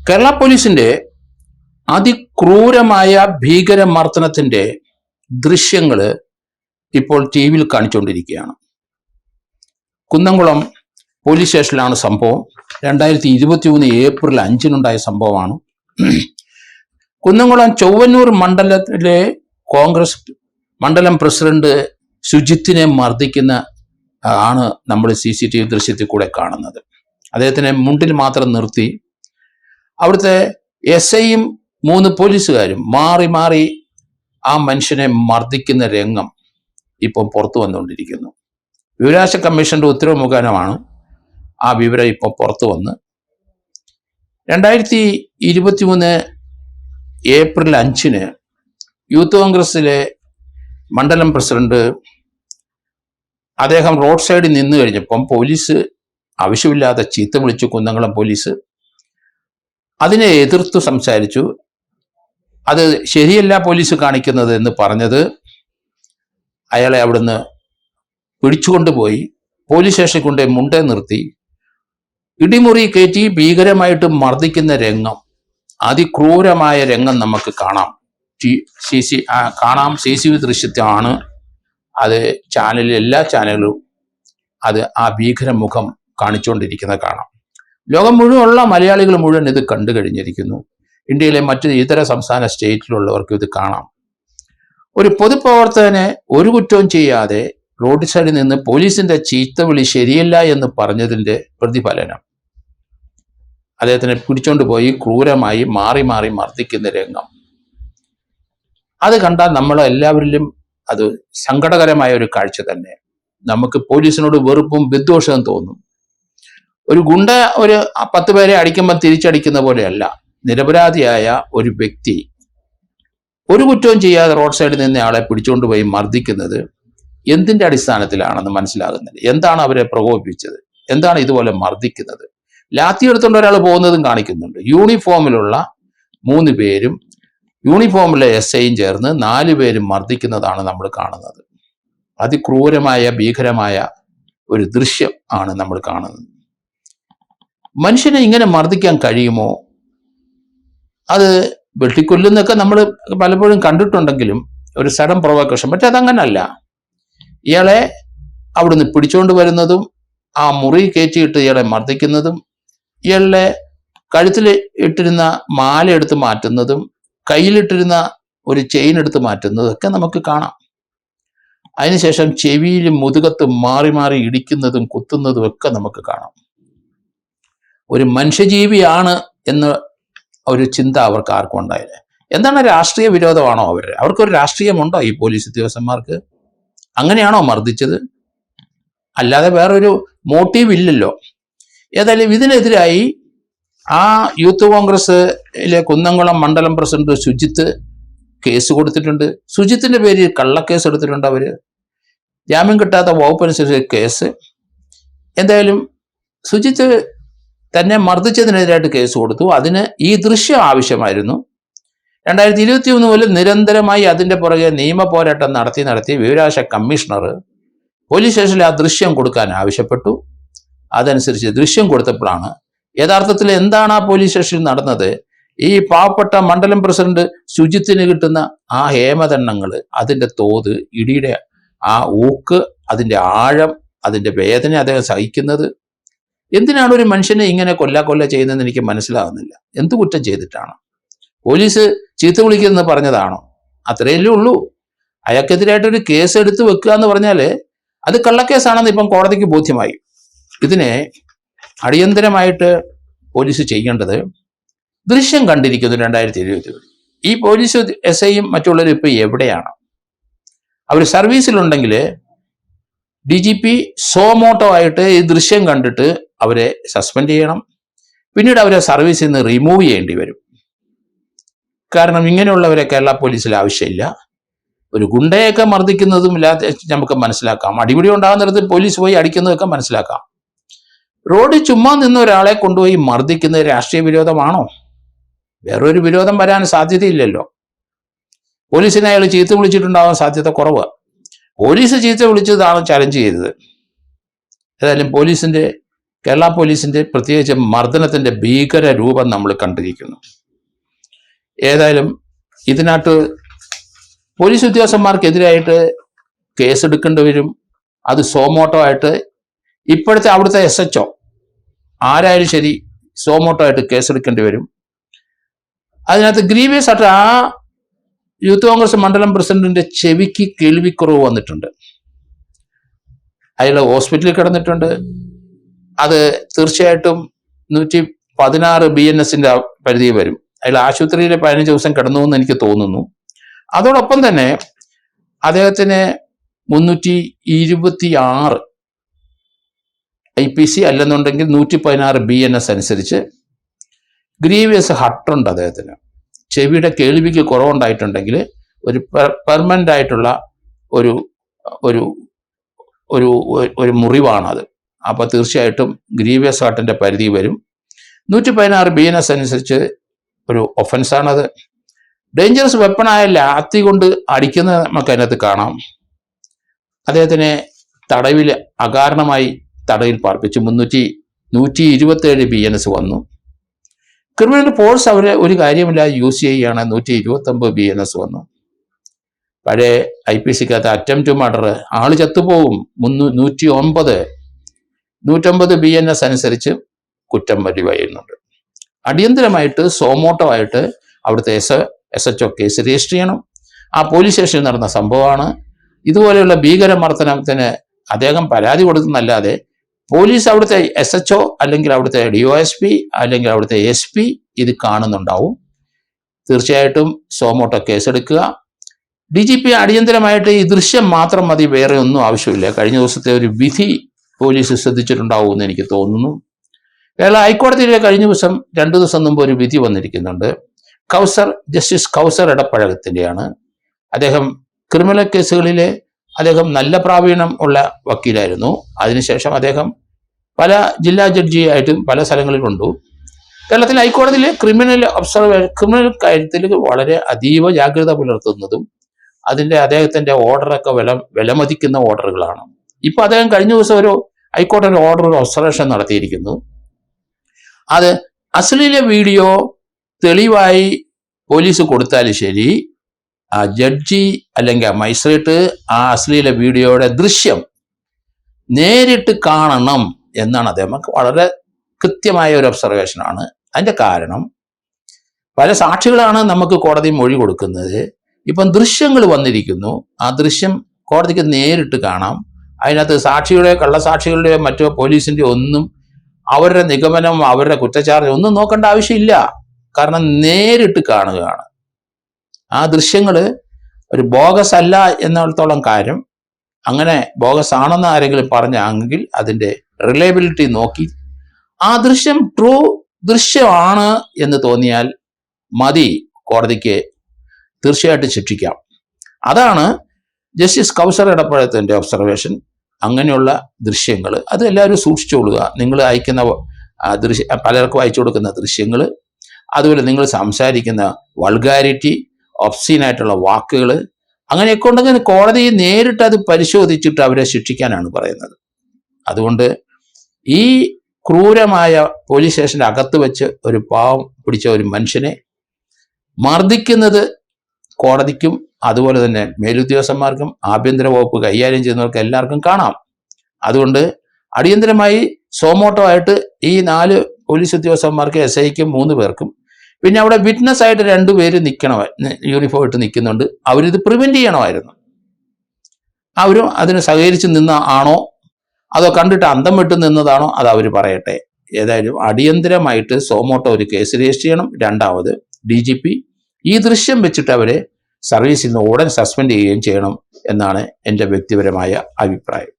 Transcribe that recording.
കേരള പോലീസിന്റെ അതിക്രൂരമായ ഭീകരമർദ്ദനത്തിന്റെ ദൃശ്യങ്ങൾ ഇപ്പോൾ ടി വിയിൽ കാണിച്ചുകൊണ്ടിരിക്കുകയാണ്. കുന്നംകുളം പോലീസ് സ്റ്റേഷനിലാണ് സംഭവം. 2023 ഏപ്രിൽ 5 സംഭവമാണ്. കുന്നംകുളം ചൊവ്വന്നൂർ മണ്ഡലത്തിലെ കോൺഗ്രസ് മണ്ഡലം പ്രസിഡന്റ് സുജിത്തിനെ മർദ്ദിക്കുന്ന ആണ് നമ്മൾ CCTV ദൃശ്യത്തിൽ കൂടെ കാണുന്നത്. അദ്ദേഹത്തിനെ മുണ്ടിൽ മാത്രം നിർത്തി അവിടുത്തെ SIയും 3 പോലീസുകാരും മാറി മാറി ആ മനുഷ്യനെ മർദ്ദിക്കുന്ന രംഗം ഇപ്പം പുറത്തു വന്നുകൊണ്ടിരിക്കുന്നു. വിവരാവകാശ കമ്മീഷന്റെ ഉത്തരവ് മുഖേനമാണ് ആ വിവരം ഇപ്പം പുറത്തു വന്ന് 2023 ഏപ്രിൽ 5 യൂത്ത് കോൺഗ്രസിലെ മണ്ഡലം പ്രസിഡന്റ് അദ്ദേഹം റോഡ് സൈഡിൽ നിന്ന് കഴിഞ്ഞപ്പം പോലീസ് ആവശ്യമില്ലാതെ ചീത്ത വിളിച്ചു. കുന്നംകുളം പോലീസ് അതിനെ എതിർത്ത് സംസാരിച്ചു. അത് ശരിയല്ല പോലീസ് കാണിക്കുന്നത് എന്ന് പറഞ്ഞത് അയാളെ അവിടുന്ന് പിടിച്ചുകൊണ്ടുപോയി പോലീസ് സ്റ്റേഷനിൽ കൊണ്ട് മുണ്ടേ നിർത്തി ഇടിമുറി കയറ്റി ഭീകരമായിട്ട് മർദ്ദിക്കുന്ന രംഗം, അതിക്രൂരമായ രംഗം നമുക്ക് കാണാം. CCTV ദൃശ്യത്താണ് അത്. എല്ലാ ചാനലുകളും അത് ആ ഭീകരമുഖം കാണിച്ചുകൊണ്ടിരിക്കുന്നത് കാണാം. ലോകം മുഴുവനുള്ള മലയാളികൾ മുഴുവൻ ഇത് കണ്ടു കഴിഞ്ഞിരിക്കുന്നു. ഇന്ത്യയിലെ മറ്റ് ഇതര സംസ്ഥാന സ്റ്റേറ്റിലുള്ളവർക്ക് ഇത് കാണാം. ഒരു പൊതുപ്രവർത്തകനെ ഒരു കുറ്റവും ചെയ്യാതെ റോഡ് സൈഡിൽ നിന്ന് പോലീസിന്റെ ചീത്തവിളി ശരിയല്ല എന്ന് പറഞ്ഞതിന്റെ പ്രതിഫലനം അദ്ദേഹത്തിനെ പിടിച്ചോണ്ട് പോയി ക്രൂരമായി മാറി മാറി മർദ്ദിക്കുന്ന രംഗം അത് കണ്ടാൽ നമ്മളെല്ലാവരിലും അത് സങ്കടകരമായ ഒരു കാഴ്ച തന്നെ. നമുക്ക് പോലീസിനോട് വെറുപ്പും വിദ്വേഷവും തോന്നും. ഒരു ഗുണ്ട ഒരു 10 പേരെ അടിക്കുമ്പോൾ തിരിച്ചടിക്കുന്ന പോലെയല്ല. നിരപരാധിയായ ഒരു വ്യക്തി ഒരു കുറ്റവും ചെയ്യാതെ റോഡ് സൈഡിൽ നിന്ന് ആളെ പിടിച്ചുകൊണ്ട് പോയി മർദ്ദിക്കുന്നത് എന്തിന്റെ അടിസ്ഥാനത്തിലാണെന്ന് മനസ്സിലാകുന്നില്ല. എന്താണ് അവരെ പ്രകോപിപ്പിച്ചത്? എന്താണ് ഇതുപോലെ മർദ്ദിക്കുന്നത്? ലാത്തി എടുത്തുകൊണ്ട് ഒരാൾ പോകുന്നതും കാണിക്കുന്നുണ്ട്. യൂണിഫോമിലുള്ള 3 പേരും യൂണിഫോമിലെ SIയും ചേർന്ന് 4 പേരും മർദ്ദിക്കുന്നതാണ് നമ്മൾ കാണുന്നത്. അതിക്രൂരമായ ഭീകരമായ ഒരു ദൃശ്യം ആണ് നമ്മൾ കാണുന്നത്. മനുഷ്യനെ ഇങ്ങനെ മർദ്ദിക്കാൻ കഴിയുമോ? അത് വെട്ടിക്കൊല്ലുന്നൊക്കെ നമ്മൾ പലപ്പോഴും കണ്ടിട്ടുണ്ടെങ്കിലും ഒരു സഡൻ പ്രൊവോക്കേഷൻ. പക്ഷെ അതങ്ങനല്ല. ഇയാളെ അവിടുന്ന് പിടിച്ചുകൊണ്ട് വരുന്നതും ആ മുറി കയറ്റിയിട്ട് ഇയാളെ മർദ്ദിക്കുന്നതും ഇയാളുടെ കഴുത്തിൽ ഇട്ടിരുന്ന മാല എടുത്ത് മാറ്റുന്നതും കയ്യിലിട്ടിരുന്ന ഒരു ചെയിൻ എടുത്ത് മാറ്റുന്നതും ഒക്കെ നമുക്ക് കാണാം. അതിനുശേഷം ചെവിയിലും മുതുകത്തും മാറി മാറി ഇടിക്കുന്നതും കുത്തുന്നതും ഒക്കെ നമുക്ക് കാണാം. ഒരു മനുഷ്യജീവിയാണ് എന്ന ഒരു ചിന്ത അവർക്ക് ആർക്കും ഉണ്ടായില്ല. എന്താണ് രാഷ്ട്രീയ വിരോധമാണോ അവർക്കൊരു രാഷ്ട്രീയമുണ്ടോ ഈ പോലീസ് ഉദ്യോഗസ്ഥന്മാർക്ക്? അങ്ങനെയാണോ മർദ്ദിച്ചത്? അല്ലാതെ വേറൊരു മോട്ടീവ് ഇല്ലല്ലോ. ഏതായാലും ഇതിനെതിരായി ആ യൂത്ത് കോൺഗ്രസിലെ കുന്നംകുളം മണ്ഡലം പ്രസിഡന്റ് സുജിത്ത് കേസ് കൊടുത്തിട്ടുണ്ട്. സുജിത്തിന്റെ പേരിൽ കള്ളക്കേസ് എടുത്തിട്ടുണ്ട് അവര്. ജാമ്യം കിട്ടാത്ത വകുപ്പനുസരിച്ച് കേസ്. എന്തായാലും സുജിത്ത് തന്നെ മർദ്ദിച്ചതിനെതിരായിട്ട് കേസ് കൊടുത്തു. അതിന് ഈ ദൃശ്യം ആവശ്യമായിരുന്നു. 2023 മുതൽ നിരന്തരമായി അതിന്റെ പുറകെ നിയമ പോരാട്ടം നടത്തി വിവരാവകാശ കമ്മീഷണർ പോലീസ് സ്റ്റേഷനിൽ ആ ദൃശ്യം കൊടുക്കാൻ ആവശ്യപ്പെട്ടു. അതനുസരിച്ച് ദൃശ്യം കൊടുത്തപ്പോഴാണ് യഥാർത്ഥത്തിൽ എന്താണ് ആ പോലീസ് സ്റ്റേഷനിൽ നടന്നത്, ഈ പാവപ്പെട്ട മണ്ഡലം പ്രസിഡന്റ് സുജിത്തിന് കിട്ടുന്ന ആ ഹേമദണ്ഡങ്ങൾ, അതിന്റെ തോത്, ഇടിയുടെ ആ ഊക്ക്, അതിന്റെ ആഴം, അതിന്റെ വേദന അദ്ദേഹം സഹിക്കുന്നത്. എന്തിനാണ് ഒരു മനുഷ്യനെ ഇങ്ങനെ കൊല്ല ചെയ്യുന്നതെന്ന് എനിക്ക് മനസ്സിലാകുന്നില്ല. എന്ത് കുറ്റം ചെയ്തിട്ടാണ്? പോലീസ് ചീത്ത വിളിക്കുന്നത് പറഞ്ഞതാണോ? അത്രയല്ലേ ഉള്ളൂ. അയാൾക്കെതിരായിട്ടൊരു കേസ് എടുത്ത് വെക്കുക എന്ന് പറഞ്ഞാൽ അത് കള്ളക്കേസാണെന്ന് ഇപ്പം കോടതിക്ക് ബോധ്യമായി. ഇതിനെ അടിയന്തരമായിട്ട് പോലീസ് ചെയ്യേണ്ടത്, ദൃശ്യം കണ്ടിരിക്കുന്നു 2020. ഈ പോലീസ് SIയും മറ്റുള്ളവരും ഇപ്പൊ എവിടെയാണ്? അവർ സർവീസിലുണ്ടെങ്കിൽ DGP സോമോട്ടോ ആയിട്ട് ഈ ദൃശ്യം കണ്ടിട്ട് അവരെ സസ്പെൻഡ് ചെയ്യണം. പിന്നീട് അവരെ സർവീസിൽ നിന്ന് റിമൂവ് ചെയ്യേണ്ടി വരും. കാരണം ഇങ്ങനെയുള്ളവരെ കേരള പോലീസിൽ ആവശ്യമില്ല. ഒരു ഗുണ്ടയൊക്കെ മർദ്ദിക്കുന്നതും ഇല്ലാതെ നമുക്ക് മനസ്സിലാക്കാം. അടിപിടി ഉണ്ടാകുന്നിടത്ത് പോലീസ് പോയി അടിക്കുന്നതൊക്കെ മനസ്സിലാക്കാം. റോഡിൽ ചുമ്മാ നിന്ന് ഒരാളെ കൊണ്ടുപോയി മർദ്ദിക്കുന്നത് രാഷ്ട്രീയ വിരോധമാണോ? വേറൊരു വിരോധം വരാൻ സാധ്യതയില്ലല്ലോ. പോലീസിനെ അയാൾ ചീത്ത വിളിച്ചിട്ടുണ്ടാവാൻ സാധ്യത കുറവ്. പോലീസ് ചീത്ത വിളിച്ചതാണ് ചലഞ്ച് ചെയ്തത്. ഏതായാലും പോലീസിന്റെ കേരള പോലീസിന്റെ പ്രത്യേകിച്ച് മർദ്ദനത്തിന്റെ ഭീകര രൂപം നമ്മൾ കണ്ടിരിക്കുന്നു. ഏതായാലും ഇതിനകത്ത് പോലീസ് ഉദ്യോഗസ്ഥന്മാർക്കെതിരായിട്ട് കേസെടുക്കേണ്ടി വരും. അത് സോമോട്ടോ ആയിട്ട് ഇപ്പോഴത്തെ അവിടുത്തെ SHO ആരായാലും ശരി സോമോട്ടോ ആയിട്ട് കേസെടുക്കേണ്ടി വരും. അതിനകത്ത് ഗ്രീവിയസ് ആയിട്ട് ആ യൂത്ത് കോൺഗ്രസ് മണ്ഡലം പ്രസിഡന്റിന്റെ ചെവിക്ക് കേൾവിക്കുറവ് വന്നിട്ടുണ്ട്. അയാൾ ഹോസ്പിറ്റലിൽ കിടന്നിട്ടുണ്ട്. അത് തീർച്ചയായിട്ടും 116 BNSന്റെ പരിധി വരും. അയാൾ ആശുപത്രിയിൽ 15 ദിവസം കിടന്നു എന്ന് എനിക്ക് തോന്നുന്നു. അതോടൊപ്പം തന്നെ അദ്ദേഹത്തിന് 326 IPC അല്ലെന്നുണ്ടെങ്കിൽ 116 BNS അനുസരിച്ച് ഗ്രീവിയസ് ഹട്ടുണ്ട് അദ്ദേഹത്തിന്. ചെവിയുടെ കേൾവിക്ക് കുറവുണ്ടായിട്ടുണ്ടെങ്കിൽ ഒരു പെർമനന്റ് ആയിട്ടുള്ള ഒരു ഒരു ഒരു ഒരു മുറിവാണത്. അപ്പൊ തീർച്ചയായിട്ടും ഗ്രീവിയസ് ഹട്ടിന്റെ പരിധി വരും. 116 BNS അനുസരിച്ച് ഒരു ഒഫൻസാണത്. ഡേഞ്ചറസ് വെപ്പണായ ലാത്തി കൊണ്ട് അടിക്കുന്നത് നമുക്ക് അതിനകത്ത് കാണാം. അദ്ദേഹത്തിനെ തടവിൽ അകാരണമായി തടവിൽ പാർപ്പിച്ചു. 127 BNS വന്നു. ക്രിമിനൽ ഫോഴ്സ് അവരെ ഒരു കാര്യമില്ലാതെ യൂസ് ചെയ്യുകയാണ്. 129 BNS വന്നു. പഴയ IPCക്കകത്ത് അറ്റംപ്റ്റ് മർഡർ ആള് ചത്തുപോകും. 109 BNS അനുസരിച്ച് കുറ്റം വരുന്നുണ്ട്. അടിയന്തരമായിട്ട് സോമോട്ടോ ആയിട്ട് അവിടുത്തെ SHO കേസ് രജിസ്റ്റർ ചെയ്യണം. ആ പോലീസ് സ്റ്റേഷനിൽ നടന്ന സംഭവമാണ്. ഇതുപോലെയുള്ള ഭീകരമർദ്ദനത്തിന് അദ്ദേഹം പരാതി കൊടുക്കുന്നല്ലാതെ പോലീസ് അവിടുത്തെ SHO അല്ലെങ്കിൽ അവിടുത്തെ DOSP അല്ലെങ്കിൽ അവിടുത്തെ SP ഇത് കാണുന്നുണ്ടാവും. തീർച്ചയായിട്ടും സോമോട്ടോ കേസെടുക്കുക. DGP അടിയന്തരമായിട്ട് ഈ ദൃശ്യം മാത്രം മതി, വേറെ ഒന്നും ആവശ്യമില്ല. കഴിഞ്ഞ ദിവസത്തെ ഒരു വിധി പോലീസ് ശ്രദ്ധിച്ചിട്ടുണ്ടാവും എന്ന് എനിക്ക് തോന്നുന്നു. കേരള ഹൈക്കോടതിയിലെ കഴിഞ്ഞ ദിവസം 2 ദിവസം മുമ്പ് ഒരു വിധി വന്നിരിക്കുന്നുണ്ട്. ജസ്റ്റിസ് കൗസർ ഇടപ്പഴകത്തിൻ്റെയാണ്. അദ്ദേഹം ക്രിമിനൽ കേസുകളിലെ അദ്ദേഹം നല്ല പ്രാവീണ്യം ഉള്ള വക്കീലായിരുന്നു. അതിനുശേഷം അദ്ദേഹം പല ജില്ലാ ജഡ്ജിയായിട്ടും പല സ്ഥലങ്ങളിലുണ്ട്. കേരളത്തിലെ ഹൈക്കോടതിയിൽ ക്രിമിനൽ കാര്യത്തിൽ വളരെ അതീവ ജാഗ്രത പുലർത്തുന്നതും അദ്ദേഹത്തിന്റെ ഓർഡറൊക്കെ വിലമതിക്കുന്ന ഓർഡറുകളാണ്. ഇപ്പൊ അദ്ദേഹം കഴിഞ്ഞ ദിവസം ഒരു ഹൈക്കോടതി ഓർഡർ ഒബ്സർവേഷൻ നടത്തിയിരിക്കുന്നു. അത് അശ്ലീല വീഡിയോ തെളിവായി പോലീസ് കൊടുത്താലും ശരി, ആ ജഡ്ജി അല്ലെങ്കിൽ ആ മജിസ്ട്രേറ്റ് ആ അശ്ലീല വീഡിയോയുടെ ദൃശ്യം നേരിട്ട് കാണണം എന്നാണ് അദ്ദേഹം. വളരെ കൃത്യമായ ഒരു ഒബ്സർവേഷനാണ്. അതിന്റെ കാരണം പല സാക്ഷികളാണ് നമുക്ക് കോടതി മൊഴി കൊടുക്കുന്നത്. ഇപ്പം ദൃശ്യങ്ങൾ വന്നിരിക്കുന്നു. ആ ദൃശ്യം കോടതിക്ക് നേരിട്ട് കാണാം. അതിനകത്ത് സാക്ഷിയുടെ കള്ളസാക്ഷികളുടെയോ മറ്റോ പോലീസിന്റെ ഒന്നും അവരുടെ നിഗമനം അവരുടെ കുറ്റച്ചാർജ് ഒന്നും നോക്കേണ്ട ആവശ്യമില്ല. കാരണം നേരിട്ട് കാണുകയാണ്. ആ ദൃശ്യങ്ങൾ ഒരു ബോഗസ് അല്ല എന്നിടത്തോളം കാര്യം, അങ്ങനെ ബോഗസ് ആണെന്ന് ആരെങ്കിലും പറഞ്ഞെങ്കിൽ അതിന്റെ റിലയബിലിറ്റി നോക്കി ആ ദൃശ്യം ട്രൂ ദൃശ്യമാണ് എന്ന് തോന്നിയാൽ മതി, കോടതിക്ക് തീർച്ചയായിട്ടും ശിക്ഷിക്കാം. അതാണ് ജസ്റ്റിസ് കൗസർ ഇടപ്പഴകത്തിന്റെ ഒബ്സർവേഷൻ. അങ്ങനെയുള്ള ദൃശ്യങ്ങൾ അത് എല്ലാവരും സൂക്ഷിച്ചുകൊള്ളുക. നിങ്ങൾ അയക്കുന്ന പലർക്കും അയച്ചു കൊടുക്കുന്ന ദൃശ്യങ്ങൾ, അതുപോലെ നിങ്ങൾ സംസാരിക്കുന്ന വൾഗാരിറ്റി, ഒബ്സീനായിട്ടുള്ള വാക്കുകൾ, അങ്ങനെയൊക്കെ ഉണ്ടെങ്കിൽ കോടതി നേരിട്ട് അത് പരിശോധിച്ചിട്ട് അവരെ ശിക്ഷിക്കാനാണ് പറയുന്നത്. അതുകൊണ്ട് ഈ ക്രൂരമായ പോലീസ് സ്റ്റേഷന്റെ അകത്ത് വെച്ച് ഒരു പാവം പിടിച്ച ഒരു മനുഷ്യനെ മർദ്ദിക്കുന്നത് കോടതിക്കും അതുപോലെ തന്നെ മേലുദ്യോഗസ്ഥന്മാർക്കും ആഭ്യന്തര വകുപ്പ് കൈകാര്യം ചെയ്യുന്നവർക്ക് എല്ലാവർക്കും കാണാം. അതുകൊണ്ട് അടിയന്തരമായി സോമോട്ടോ ആയിട്ട് ഈ 4 പോലീസ് ഉദ്യോഗസ്ഥന്മാർക്ക് SIക്കും 3 പേർക്കും, പിന്നെ അവിടെ വിറ്റ്നസ് ആയിട്ട് 2 പേര് നിൽക്കണം, യൂണിഫോം ഇട്ട് നിൽക്കുന്നുണ്ട്. അവരിത് പ്രിവെന്റ് ചെയ്യണമായിരുന്നു. അവരും അതിന് സഹകരിച്ച് നിന്ന ആണോ അതോ കണ്ടിട്ട് അന്തം വിട്ട് നിന്നതാണോ അത് അവർ പറയട്ടെ. ഏതായാലും അടിയന്തരമായിട്ട് സോമോട്ടോ ഒരു കേസ് രജിസ്റ്റർ ചെയ്യണം. രണ്ടാമത് DGP ഈ ദൃശ്യം വെച്ചിട്ട് അവരെ സർവീസിൽ നിന്ന് ഉടൻ സസ്പെൻഡ് ചെയ്യുകയും ചെയ്യണം എന്നാണ് എൻ്റെ വ്യക്തിപരമായ അഭിപ്രായം.